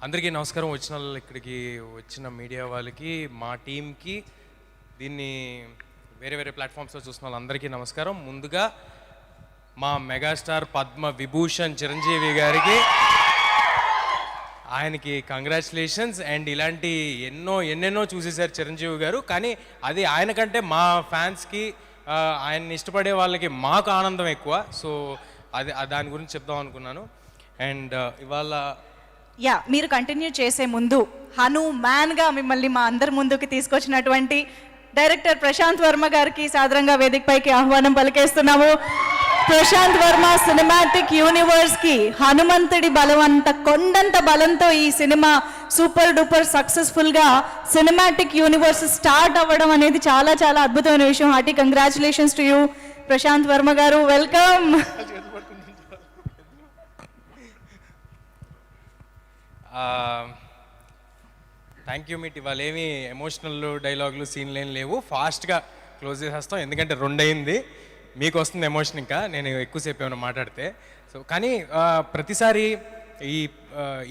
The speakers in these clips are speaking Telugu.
అందరికీ నమస్కారం. ఇక్కడికి వచ్చిన మీడియా వాళ్ళకి, మా టీంకి, దీన్ని వేరే వేరే ప్లాట్ఫామ్స్లో చూసిన వాళ్ళందరికీ నమస్కారం. ముందుగా మా మెగాస్టార్ పద్మ విభూషణ్ చిరంజీవి గారికి ఆయనకి కంగ్రాచులేషన్స్. అండ్ ఇలాంటి ఎన్నెన్నో చూసేశారు చిరంజీవి గారు, కానీ అది ఆయన కంటే మా ఫ్యాన్స్కి, ఆయన్ని ఇష్టపడే వాళ్ళకి మాకు ఆనందం ఎక్కువ. సో దాని గురించి చెప్దాం అనుకున్నాను. అండ్ ఇవాళ మీరు కంటిన్యూ చేసే ముందు హనుమాన్గా మిమ్మల్ని మా అందరి ముందుకు తీసుకొచ్చినటువంటి డైరెక్టర్ ప్రశాంత్ వర్మ గారికి సాదరంగా వేదికపైకి ఆహ్వానం పలికేస్తున్నాము. ప్రశాంత్ వర్మ సినిమాటిక్ యూనివర్స్కి హనుమంతుడి బలం అంత కొండంత బలంతో ఈ సినిమా సూపర్ డూపర్ సక్సెస్ఫుల్గా సినిమాటిక్ యూనివర్స్ స్టార్ట్ అవ్వడం అనేది చాలా చాలా అద్భుతమైన విషయం. Hearty congratulations to you Prasanth Varma garu, welcome. Thank you meet. ఇవాళ ఏమి ఎమోషనల్ డైలాగులు సీన్లు ఏం లేవు, ఫాస్ట్గా క్లోజ్ చేసేస్తాం. ఎందుకంటే 2 అయింది, మీకు వస్తుంది ఎమోషన్, ఇంకా నేను ఎక్కువసేపు ఏమైనా మాట్లాడితే. సో కానీ ప్రతిసారి ఈ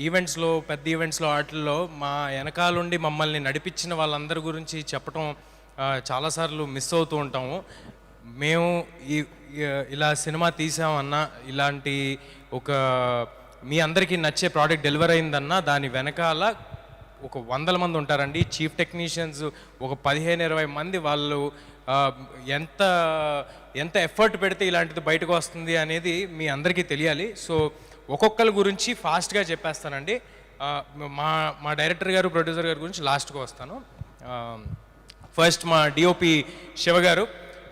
ఈవెంట్స్లో, పెద్ద ఈవెంట్స్లో, వాటిల్లో మా వెనకాలండి మమ్మల్ని నడిపించిన వాళ్ళందరి గురించి చెప్పటం చాలాసార్లు మిస్ అవుతూ ఉంటాము. మేము ఇలా సినిమా తీసామన్నా, ఇలాంటి ఒక మీ అందరికీ నచ్చే ప్రోడక్ట్ డెలివర్ అయిందన్నా దాని వెనకాల ఒక 100 మంది ఉంటారండి. చీఫ్ టెక్నీషియన్స్ ఒక 15-20 మంది. వాళ్ళు ఎంత ఎంత ఎఫర్ట్ పెడితే ఇలాంటిది బయటకు వస్తుంది అనేది మీ అందరికీ తెలియాలి. సో ఒక్కొక్కరి గురించి ఫాస్ట్గా చెప్పేస్తానండి. మా డైరెక్టర్ గారు, ప్రొడ్యూసర్ గారి గురించి లాస్ట్గా వస్తాను. ఫస్ట్ మా డిఓపి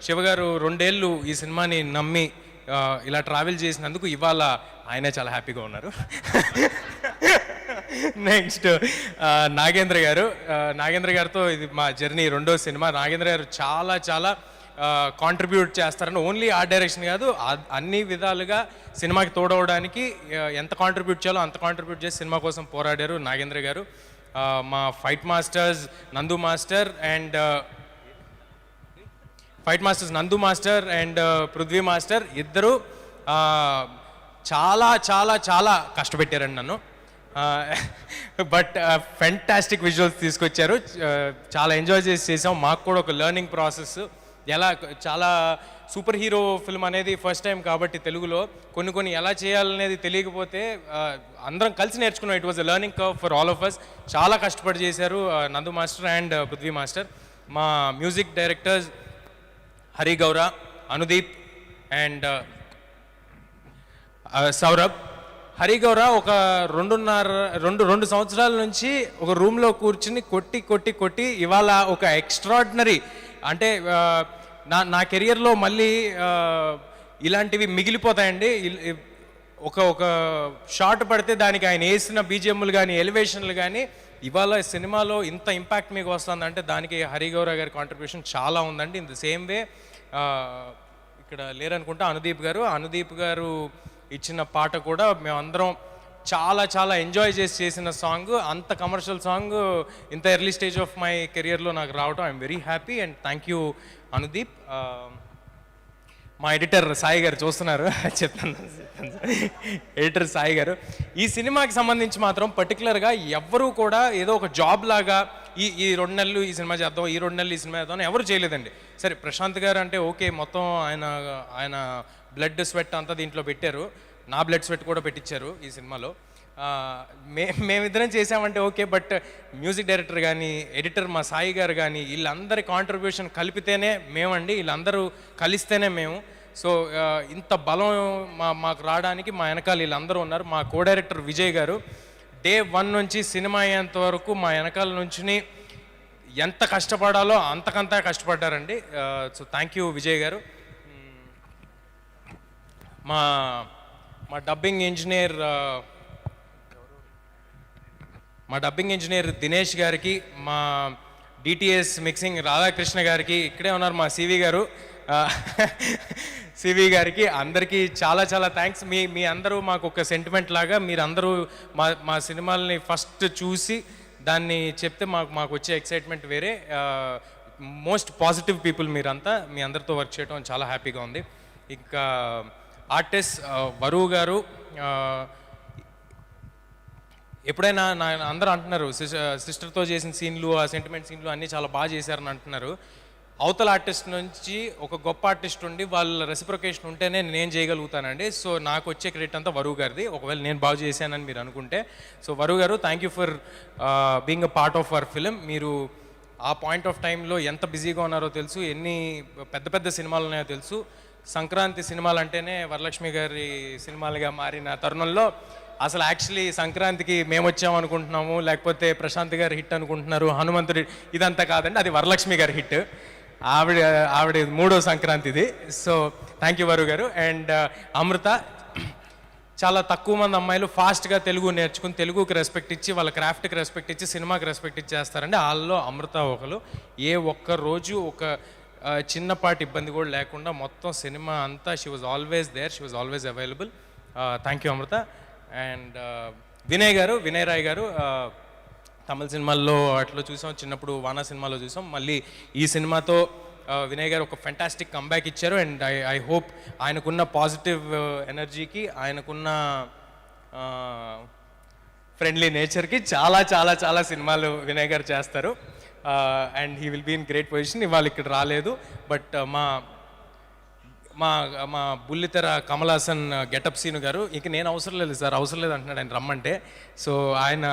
శివగారు 2 ఏళ్ళు ఈ సినిమాని నమ్మి ఇలా ట్రావెల్ చేసినందుకు ఇవాళ ఆయనే చాలా హ్యాపీగా ఉన్నారు. నెక్స్ట్ నాగేంద్ర గారితో ఇది మా జర్నీ 2వ సినిమా. నాగేంద్ర గారు చాలా చాలా కాంట్రిబ్యూట్ చేస్తారని, ఓన్లీ ఆర్ట్ డైరెక్షన్ కాదు, అన్ని విధాలుగా సినిమాకి తోడవడానికి ఎంత కాంట్రిబ్యూట్ చేయాలో అంత కాంట్రిబ్యూట్ చేసి సినిమా కోసం పోరాడారు నాగేంద్ర గారు. మా ఫైట్ మాస్టర్స్ నందు మాస్టర్ అండ్ పృథ్వీ మాస్టర్ ఇద్దరు చాలా చాలా చాలా కష్టపెట్టారండి నన్ను. బట్ ఫెంటాస్టిక్ విజువల్స్ తీసుకొచ్చారు. చాలా ఎంజాయ్ చేసాం. మాకు కూడా ఒక లెర్నింగ్ ప్రాసెస్. ఎలా చాలా సూపర్ హీరో ఫిల్మ్ అనేది ఫస్ట్ టైం కాబట్టి తెలుగులో కొన్ని ఎలా చేయాలనేది తెలియకపోతే అందరం కలిసి నేర్చుకున్నాం. It was a learning curve for all of us. చాలా కష్టపడి చేశారు Nandu master and Prithvi master. మా music directors Hari Gowra, Anudeep and Saurabh. Hari గౌర ఒక 2 సంవత్సరాల నుంచి ఒక రూమ్లో కూర్చుని కొట్టి ఇవాళ ఒక ఎక్స్ట్రాడినరీ, అంటే నా కెరియర్లో మళ్ళీ ఇలాంటివి మిగిలిపోతాయండి. ఒక షాట్ పడితే దానికి ఆయన వేసిన బీజిఎంలు కానీ, ఎలివేషన్లు కానీ, ఇవాళ సినిమాలో ఇంత ఇంపాక్ట్ మీకు వస్తుందంటే దానికి హరి గౌర గారి కాంట్రిబ్యూషన్ చాలా ఉందండి. ఇన్ ద సేమ్ వే ఇక్కడ లేరనుకుంటా అనుదీప్ గారు ఇచ్చిన పాట కూడా మేమందరం చాలా చాలా ఎంజాయ్ చేసిన సాంగ్. అంత కమర్షియల్ సాంగ్ ఇంత ఎర్లీ స్టేజ్ ఆఫ్ మై కెరియర్లో నాకు రావటం I'm very happy and thank you Anudeep. మా ఎడిటర్ సాయి గారు చూస్తున్నారు, చెప్తాను. ఎడిటర్ సాయి గారు ఈ సినిమాకి సంబంధించి మాత్రం పర్టికులర్గా ఎవ్వరూ కూడా ఏదో ఒక జాబ్ లాగా ఈ 2 నెలలు ఈ సినిమా చేద్దాం, ఈ 2 నెలలు ఈ సినిమా చేద్దాం ఎవరు చేయలేదండి. సరే ప్రశాంత్ గారు అంటే ఓకే, మొత్తం ఆయన బ్లడ్ స్వెట్ అంతా దీంట్లో పెట్టారు. నా బ్లడ్ స్వెట్ కూడా పెట్టించారు ఈ సినిమాలో. మేమిద్దరం చేసామంటే ఓకే, బట్ మ్యూజిక్ డైరెక్టర్ కానీ, ఎడిటర్ మా సాయి గారు కానీ, వీళ్ళందరి కాంట్రిబ్యూషన్ కలిపితేనే మేమండి, వీళ్ళందరూ కలిస్తేనే మేము. సో ఇంత బలం మాకు రావడానికి మా వెనకాల వీళ్ళందరూ ఉన్నారు. మా కో డైరెక్టర్ విజయ్ గారు డే 1 నుంచి సినిమా అయ్యేంత వరకు మా వెనకాల నుంచి ఎంత కష్టపడాలో అంతకంతా కష్టపడ్డారండి. సో థ్యాంక్ యూ విజయ్ గారు. మా డబ్బింగ్ ఇంజనీర్ దినేష్ గారికి, మా డిటిఎస్ మిక్సింగ్ రాధాకృష్ణ గారికి, ఇక్కడే ఉన్నారు మా సివి గారికి, అందరికీ చాలా చాలా థ్యాంక్స్. మీ అందరూ మాకు ఒక సెంటిమెంట్ లాగా, మీరందరూ మా సినిమాల్ని ఫస్ట్ చూసి దాన్ని చెప్తే మాకు వచ్చే ఎక్సైట్మెంట్ వేరే. మోస్ట్ పాజిటివ్ పీపుల్ మీరంతా. మీ అందరితో వర్క్ చేయడం చాలా హ్యాపీగా ఉంది. ఇంకా ఆర్టిస్ట్ వరువు గారు, ఎప్పుడైనా అందరూ అంటున్నారు సిస్టర్తో చేసిన సీన్లు, ఆ సెంటిమెంట్ సీన్లు అన్నీ చాలా బాగా చేశారని అంటున్నారు. అవతల ఆర్టిస్ట్ నుంచి ఒక గొప్ప ఆర్టిస్ట్ ఉండి వాళ్ళ రెసిప్రొకేషన్ ఉంటేనే నేను చేయగలుగుతానండి. సో నాకు వచ్చే క్రెడిట్ అంతా వరువు గారిది, ఒకవేళ నేను బాగా చేశానని మీరు అనుకుంటే. సో వరువు గారు, thank you for being a part of our film. మీరు ఆ పాయింట్ ఆఫ్ టైంలో ఎంత బిజీగా ఉన్నారో తెలుసు, ఎన్ని పెద్ద పెద్ద సినిమాలు ఉన్నాయో తెలుసు. సంక్రాంతి సినిమాలు అంటేనే వరలక్ష్మి గారి సినిమాలుగా మారిన తరుణంలో అసలు యాక్చువల్లీ సంక్రాంతికి మేము వచ్చామనుకుంటున్నాము, లేకపోతే ప్రశాంత్ గారి హిట్ అనుకుంటున్నారు, హనుమంతుడి, ఇదంతా కాదండి, అది వరలక్ష్మి గారి హిట్. ఆవిడ 3వ సంక్రాంతిది. సో థ్యాంక్ యూ వరు గారు. అండ్ అమృత, చాలా తక్కువ మంది అమ్మాయిలు ఫాస్ట్గా తెలుగు నేర్చుకుని తెలుగుకి రెస్పెక్ట్ ఇచ్చి వాళ్ళ క్రాఫ్ట్కి రెస్పెక్ట్ ఇచ్చి సినిమాకి రెస్పెక్ట్ ఇచ్చేస్తారండి. వాళ్ళలో అమృత ఒకరు. ఏ ఒక్క రోజు ఒక చిన్నపాటి ఇబ్బంది కూడా లేకుండా మొత్తం సినిమా అంతా she was always there, she was always available. Thank you Amrita. And Vinay garu, Vinay Roy గారు, తమిళ సినిమాల్లో అట్లా చూసాం, చిన్నప్పుడు వానా సినిమాలో చూసాం. మళ్ళీ ఈ సినిమాతో వినయ్ గారు ఒక ఫెంటాస్టిక్ కంబ్యాక్ ఇచ్చారు. అండ్ ఐ హోప్ ఆయనకున్న పాజిటివ్ ఎనర్జీకి, ఆయనకున్న ఫ్రెండ్లీ నేచర్కి చాలా చాలా చాలా సినిమాలు వినయ్ గారు చేస్తారు. And he will be in great position. ఇవాళ ఇక్కడ రాలేదు, బట్ మా మా మా బుల్లితెర కమల్ హాసన్ గెటప్ సీను గారు, ఇంక నేను అవసరం లేదు సార్, అవసరం లేదు అంటున్నాడు ఆయన రమ్మంటే. సో ఆయన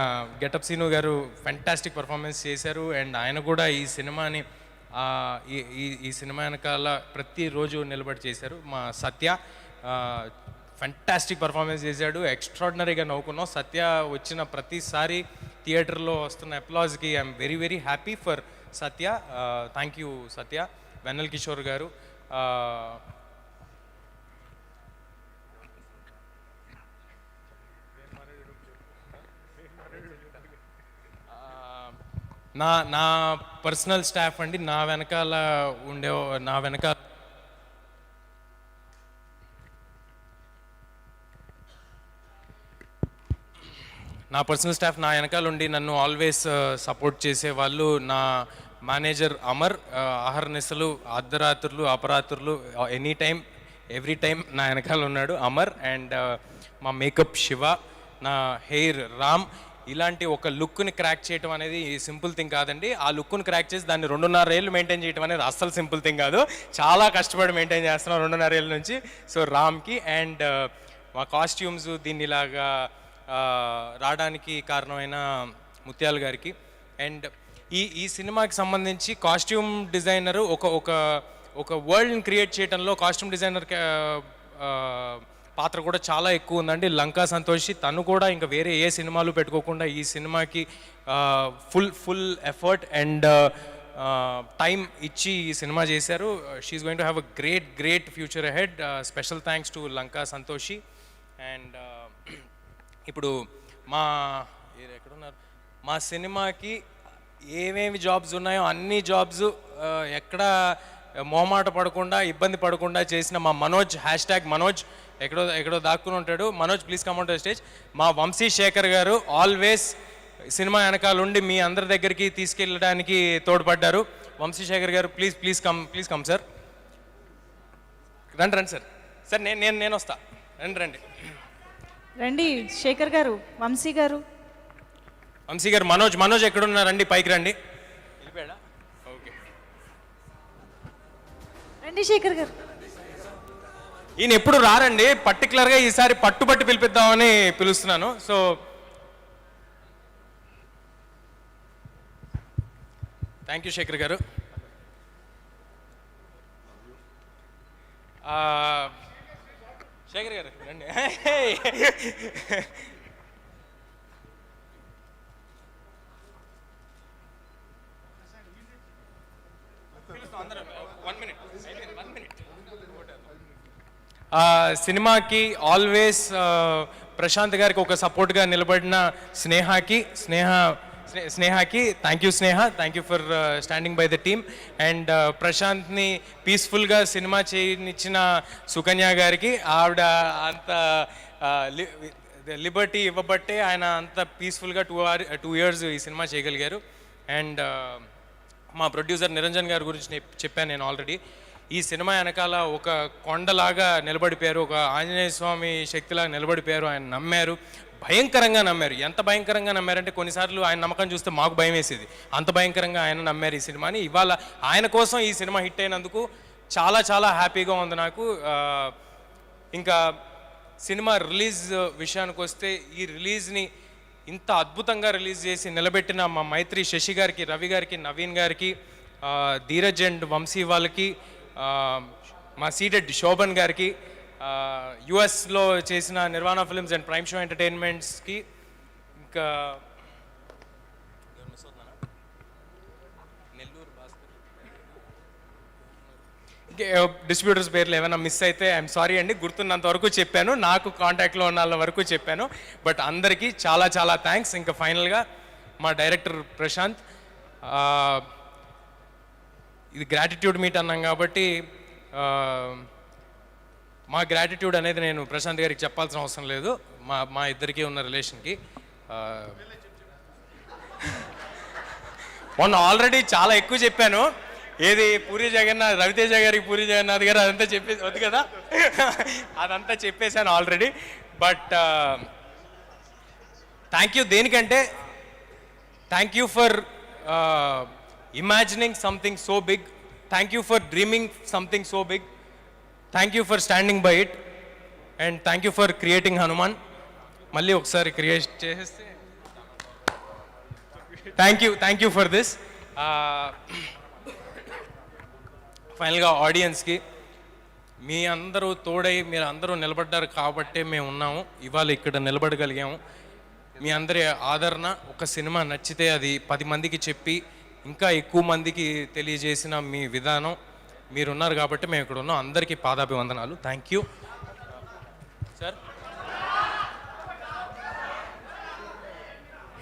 గెటప్ సీను గారు ఫెంటాస్టిక్ పర్ఫార్మెన్స్ చేశారు. అండ్ ఆయన కూడా ఈ సినిమాని ఈ సినిమా వెనకాల ప్రతిరోజు నిలబడి చేశారు. మా సత్య ఫెంటాస్టిక్ పర్ఫార్మెన్స్ చేశాడు, ఎక్స్ట్రాడినరీగా నవ్వుకున్నాం. సత్య వచ్చిన ప్రతిసారి థియేటర్లో వస్తున్న అప్లాజ్కి I'm very very happy for Satya. Thank you Satya. Vennela Kishore గారు, నా పర్సనల్ స్టాఫ్ అండి, నా వెనకాల నా పర్సనల్ స్టాఫ్ నా వెనకాల ఉండి నన్ను ఆల్వేస్ సపోర్ట్ చేసేవాళ్ళు. నా మేనేజర్ అమర్, అహర్నిశలు, అర్ధరాత్రులు, అపరాత్రులు, ఎనీ టైం ఎవ్రీ టైం నా వెనకాల ఉన్నాడు అమర్. అండ్ మా మేకప్ శివ, నా హెయిర్ రామ్. ఇలాంటి ఒక లుక్ని క్రాక్ చేయడం అనేది సింపుల్ థింగ్ కాదండి. ఆ లుక్ని క్రాక్ చేసి దాన్ని 2.5 ఏళ్ళు మెయింటైన్ చేయడం అనేది అస్సలు సింపుల్ థింగ్ కాదు. చాలా కష్టపడి మెయింటైన్ చేస్తున్నాం 2.5 ఏళ్ళ నుంచి. సో రామ్కి. అండ్ మా కాస్ట్యూమ్స్ దీన్ని ఇలాగా రావడానికి కారణమైన ముత్యాల గారికి. అండ్ ఈ సినిమాకి సంబంధించి కాస్ట్యూమ్ డిజైనరు ఒక వరల్డ్ని క్రియేట్ చేయడంలో కాస్ట్యూమ్ డిజైనర్ పాత్ర కూడా చాలా ఎక్కువ ఉందండి. లంకా సంతోషి, తను కూడా ఇంకా వేరే ఏ సినిమాలు పెట్టుకోకుండా ఈ సినిమాకి ఫుల్ ఎఫర్ట్ అండ్ టైం ఇచ్చి ఈ సినిమా చేశారు. She's going to have a great future ahead. Special thanks to Lanka Santoshi. And ఇప్పుడు ఎక్కడున్నారు, మా సినిమాకి ఏమేమి జాబ్స్ ఉన్నాయో అన్ని జాబ్స్ ఎక్కడ మొహమాట పడకుండా, ఇబ్బంది పడకుండా చేసిన మా మనోజ్, #మనోజ్ ఎక్కడో దాక్కుని ఉంటాడు. Manoj, please come on to stage. మా వంశీ శేఖర్ గారు ఆల్వేస్ సినిమా వెనకాల ఉండి మీ అందరి దగ్గరికి తీసుకెళ్ళడానికి తోడ్పడ్డారు. వంశీ శేఖర్ గారు, ప్లీజ్ కమ్ సార్. రండి సార్, నేను వస్తా. రండి రండి శేఖర్ గారు, వంశీ గారు. మనోజ్ ఎక్కడున్నారండి? పైకి రండి. వెళ్ళిపోయాడా? ఓకే, రండి శేఖర్ గారు. ఈయన ఎప్పుడు రారండి, పర్టికులర్గా ఈసారి పట్టుబట్టి పిలిపిద్దామని పిలుస్తున్నాను. సో థ్యాంక్ యూ శేఖర్ గారు. శేఖర్ గారు రండి. సినిమాకి ఆల్వేస్ ప్రశాంత్ గారికి ఒక సపోర్ట్గా నిలబడిన స్నేహాకి thank you Sneha, thank you for standing by the team. And ప్రశాంత్ని పీస్ఫుల్గా సినిమా చేయనిచ్చిన సుకన్య గారికి, ఆవిడ అంత లిబర్టీ ఇవ్వబట్టే ఆయన అంత పీస్ఫుల్గా 2 years ఈ సినిమా చేయగలిగారు. అండ్ మా ప్రొడ్యూసర్ నిరంజన్ గారి గురించి చెప్పాను నేను ఆల్రెడీ. ఈ సినిమా వెనకాల ఒక కొండలాగా నిలబడిపోయారు, ఒక ఆంజనేయ స్వామి శక్తిలాగా నిలబడిపోయారు. ఆయన నమ్మారు, భయంకరంగా నమ్మారు. ఎంత భయంకరంగా నమ్మారంటే కొన్నిసార్లు ఆయన నమ్మకం చూస్తే మాకు భయం వేసేది. అంత భయంకరంగా ఆయన నమ్మారు ఈ సినిమాని. ఇవాళ ఆయన కోసం ఈ సినిమా హిట్ అయినందుకు చాలా చాలా హ్యాపీగా ఉంది నాకు. ఇంకా సినిమా రిలీజ్ విషయానికి వస్తే ఈ రిలీజ్ని ఇంత అద్భుతంగా రిలీజ్ చేసి నిలబెట్టిన మా మైత్రి శశి గారికి, రవి గారికి, నవీన్ గారికి, ధీరజ్ అండ్ వంశీ వాళ్ళకి, మా సీటెడ్ శోభన్ గారికి, యుఎస్లో చేసిన నిర్వాణ ఫిల్మ్స్ అండ్ ప్రైమ్ షో ఎంటర్టైన్మెంట్స్కి, ఇంకా డిస్ట్రిబ్యూటర్స్ పేర్లు ఏమైనా మిస్ అయితే ఐఎమ్ సారీ అండి. గుర్తున్నంత వరకు చెప్పాను, నాకు కాంటాక్ట్లో ఉన్న వాళ్ళ వరకు చెప్పాను. బట్ అందరికీ చాలా చాలా థ్యాంక్స్. ఇంకా ఫైనల్గా మా డైరెక్టర్ ప్రశాంత్, ఇది గ్రాటిట్యూడ్ మీట్ అన్నాం కాబట్టి మా గ్రాటిట్యూడ్ అనేది నేను ప్రశాంత్ గారికి చెప్పాల్సిన అవసరం లేదు. మా ఇద్దరికీ ఉన్న రిలేషన్కి మొన్న ఆల్రెడీ చాలా ఎక్కువ చెప్పాను. ఏది పూరి జగన్నాథ్, రవితేజ గారికి పూరి జగన్నాథ్ గారు అదంతా చెప్పేసి వద్దు కదా, అదంతా చెప్పేశాను ఆల్రెడీ. But thank you. దేనికంటే thank you for imagining something so big, thank you for dreaming something so big, thank you for standing by it, and thank you for creating Hanuman. మళ్ళీ ఒకసారి క్రియేట్ చేసేస్తే థ్యాంక్ యూ ఫర్ దిస్. ఫైనల్గా ఆడియన్స్కి మీ అందరూ తోడై మీరు అందరూ నిలబడ్డారు కాబట్టే మేము ఉన్నాము, ఇవాళ ఇక్కడ నిలబడగలిగాము. మీ అందరి ఆదరణ, ఒక సినిమా నచ్చితే అది 10 మందికి చెప్పి ఇంకా ఎక్కువ మందికి తెలియజేసిన మీ విధానం, మీరున్నారు కాబట్టి మేము ఇక్కడ ఉన్నాం. అందరికీ పాదాభివందనాలు. Thank you sir.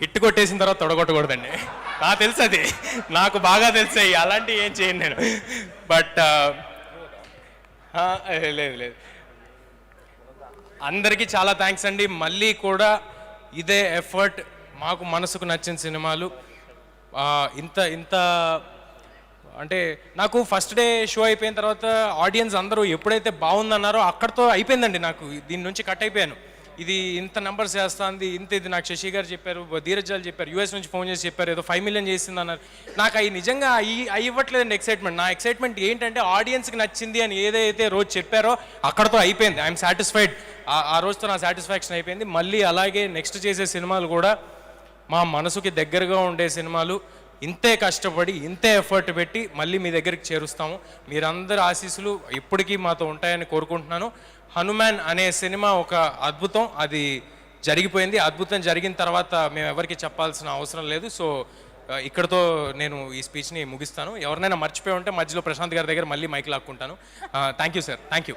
హిట్ కొట్టేసిన తర్వాత తొడగొట్టకూడదండి, నాకు తెలుసు, అది నాకు బాగా తెలుసాయి, అలాంటివి ఏం చేయను నేను. బట్ లేదు, అందరికీ చాలా థ్యాంక్స్ అండి. మళ్ళీ కూడా ఇదే ఎఫర్ట్, మాకు మనసుకు నచ్చిన సినిమాలు ఇంత అంటే నాకు ఫస్ట్ డే షో అయిపోయిన తర్వాత ఆడియన్స్ అందరూ ఎప్పుడైతే బాగుందన్నారో అక్కడితో అయిపోయిందండి. నాకు దీని నుంచి కట్ అయిపోయాను. ఇది ఇంత నెంబర్స్ చేస్తుంది, ఇది నాకు శశి గారు చెప్పారు, ధీరజ్ గారు చెప్పారు, యూఎస్ నుంచి ఫోన్ చేసి చెప్పారు, ఏదో 5 million చేసింది అన్నారు. నాకు అవి నిజంగా అవి ఇవ్వట్లేదండి ఎక్సైట్మెంట్. నా ఎక్సైట్మెంట్ ఏంటంటే ఆడియన్స్కి నచ్చింది అని ఏదైతే రోజు చెప్పారో అక్కడతో అయిపోయింది. I'm satisfied. ఆ రోజుతో నా సాటిస్ఫాక్షన్ అయిపోయింది. మళ్ళీ అలాగే నెక్స్ట్ చేసే సినిమాలు కూడా మా మనసుకి దగ్గరగా ఉండే సినిమాలు, ఇంతే కష్టపడి ఇంతే ఎఫర్ట్ పెట్టి మళ్ళీ మీ దగ్గరికి చేరుస్తాము. మీరందరి ఆశీస్సులు ఎప్పటికీ మాతో ఉంటాయని కోరుకుంటున్నాను. హనుమాన్ అనే సినిమా ఒక అద్భుతం, అది జరిగిపోయింది. అద్భుతం జరిగిన తర్వాత మేము ఎవరికి చెప్పాల్సిన అవసరం లేదు. సో ఇక్కడతో నేను ఈ స్పీచ్ని ముగిస్తాను. ఎవరినైనా మర్చిపోయి ఉంటే మధ్యలో ప్రశాంత్ గారి దగ్గర మళ్ళీ మైక్ లాక్కుంటాను. Thank you sir, thank you.